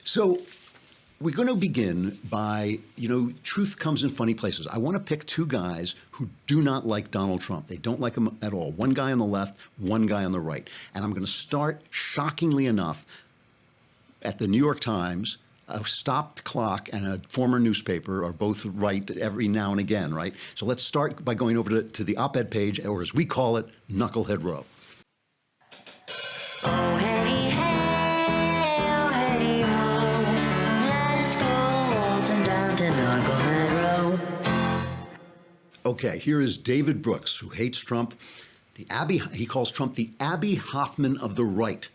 So we're going to begin by, truth comes in funny places. I want to pick two guys who do not like Donald Trump. They don't like him at all. One guy on the left, one guy on the right. And I'm going to start, shockingly enough, at the New York Times. A stopped clock and a former newspaper are both right every now and again, right? So let's start by going over to the op-ed page, or as we call it, Knucklehead Road. Oh, hey, hey, oh, hey, oh, let's go waltzing down to Knucklehead Road. Okay, here is David Brooks, who hates Trump. He calls Trump the Abbie Hoffman of the right.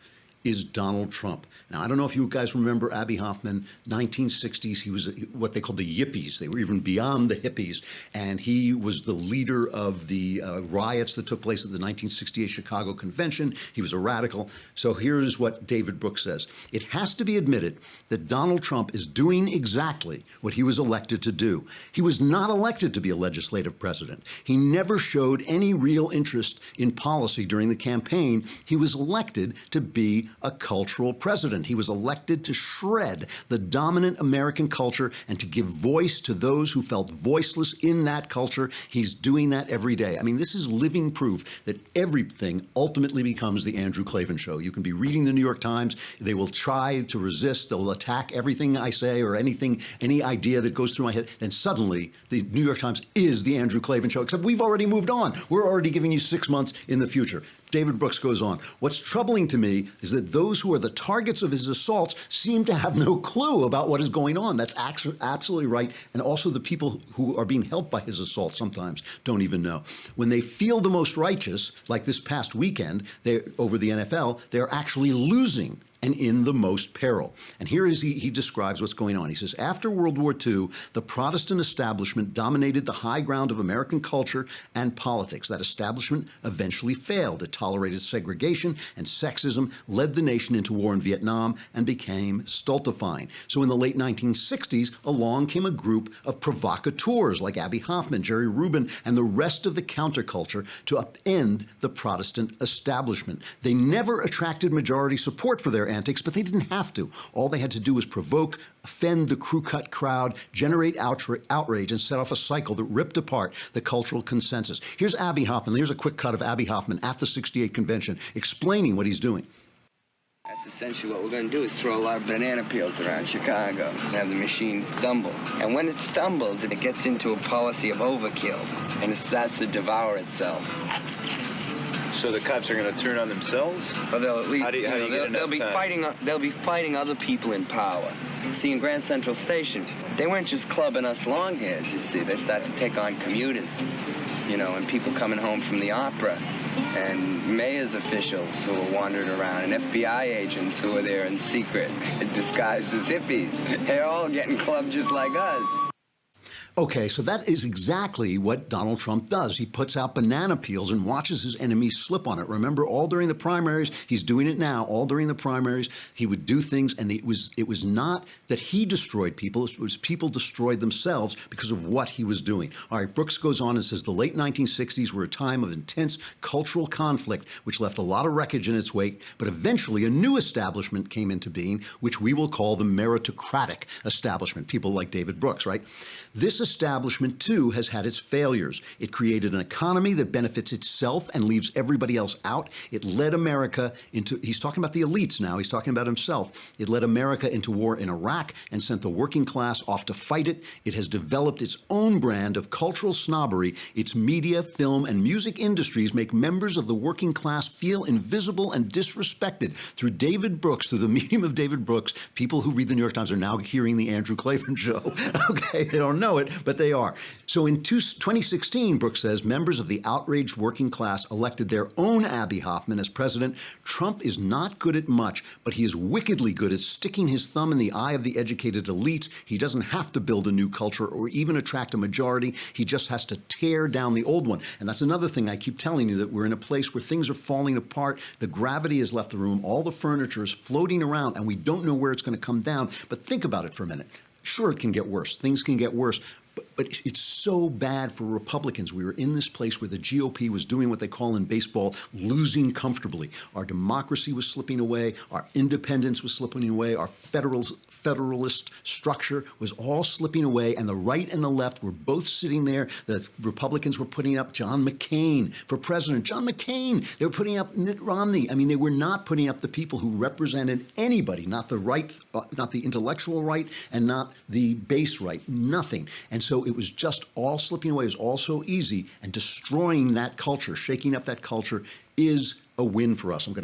Is Donald Trump. Now, I don't know if you guys remember Abbie Hoffman, 1960s. He was what they called the yippies. They were even beyond the hippies. And he was the leader of the riots that took place at the 1968 Chicago Convention. He was a radical. So here is what David Brooks says. It has to be admitted that Donald Trump is doing exactly what he was elected to do. He was not elected to be a legislative president. He never showed any real interest in policy during the campaign. He was elected to be a cultural president. He was elected to shred the dominant American culture and to give voice to those who felt voiceless in that culture. He's doing that every day. I mean, this is living proof that everything ultimately becomes the Andrew Klavan show. You can be reading the New York Times. They will try to resist. They'll attack everything I say or anything, any idea that goes through my head. Then suddenly the New York Times is the Andrew Klavan show, except we've already moved on. We're already giving you 6 months in the future. David Brooks goes on. What's troubling to me is that those who are the targets of his assaults seem to have no clue about what is going on. That's absolutely right. And also the people who are being helped by his assault sometimes don't even know. When they feel the most righteous, like this past weekend over the NFL, they're actually losing and in the most peril. And here is he describes what's going on. He says, after World War II, the Protestant establishment dominated the high ground of American culture and politics. That establishment eventually failed. It tolerated segregation and sexism, led the nation into war in Vietnam, and became stultifying. So in the late 1960s, along came a group of provocateurs like Abbie Hoffman, Jerry Rubin, and the rest of the counterculture to upend the Protestant establishment. They never attracted majority support for their antics, but they didn't have to. All they had to do was provoke, offend the crew-cut crowd, generate outrage, and set off a cycle that ripped apart the cultural consensus. Here's Abbie Hoffman. Here's a quick cut of Abbie Hoffman at the 68 convention explaining what he's doing. That's essentially what we're going to do is throw a lot of banana peels around Chicago and have the machine stumble. And when it stumbles, it gets into a policy of overkill, and it starts to devour itself. So the cops are going to turn on themselves? Or they'll at least, they'll be fighting other people in power. See, in Grand Central Station, they weren't just clubbing us long hairs, you see. They started to take on commuters, and people coming home from the opera, and mayor's officials who were wandering around, and FBI agents who were there in secret, disguised as hippies. They're all getting clubbed just like us. Okay, so that is exactly what Donald Trump does. He puts out banana peels and watches his enemies slip on it. Remember, all during the primaries, he's doing it now, all during the primaries, he would do things, and it was not that he destroyed people, it was people destroyed themselves because of what he was doing. All right, Brooks goes on and says, the late 1960s were a time of intense cultural conflict, which left a lot of wreckage in its wake, but eventually a new establishment came into being, which we will call the meritocratic establishment, people like David Brooks, right? This establishment, too, has had its failures. It created an economy that benefits itself and leaves everybody else out. It led America into, he's talking about the elites now, he's talking about himself. It led America into war in Iraq and sent the working class off to fight it. It has developed its own brand of cultural snobbery. Its media, film, and music industries make members of the working class feel invisible and disrespected. Through David Brooks, through the medium of David Brooks, people who read the New York Times are now hearing the Andrew Klavan show. Okay, they don't know it, but they are. So in 2016, Brooks says, members of the outraged working class elected their own Abbie Hoffman as president. Trump is not good at much, but he is wickedly good at sticking his thumb in the eye of the educated elites. He doesn't have to build a new culture or even attract a majority. He just has to tear down the old one. And that's another thing I keep telling you, that we're in a place where things are falling apart. The gravity has left the room. All the furniture is floating around, and we don't know where it's going to come down. But think about it for a minute. Sure, it can get worse. Things can get worse. But it's so bad for Republicans. We were in this place where the GOP was doing what they call in baseball, losing comfortably. Our democracy was slipping away. Our independence was slipping away. Our federalist structure was all slipping away. And the right and the left were both sitting there. The Republicans were putting up John McCain for president. John McCain. They were putting up Mitt Romney. I mean, they were not putting up the people who represented anybody, not the right, not the intellectual right, and not the base right. Nothing. And so it was just all slipping away. It was all so easy, and destroying that culture, shaking up that culture, is a win for us. I'm going to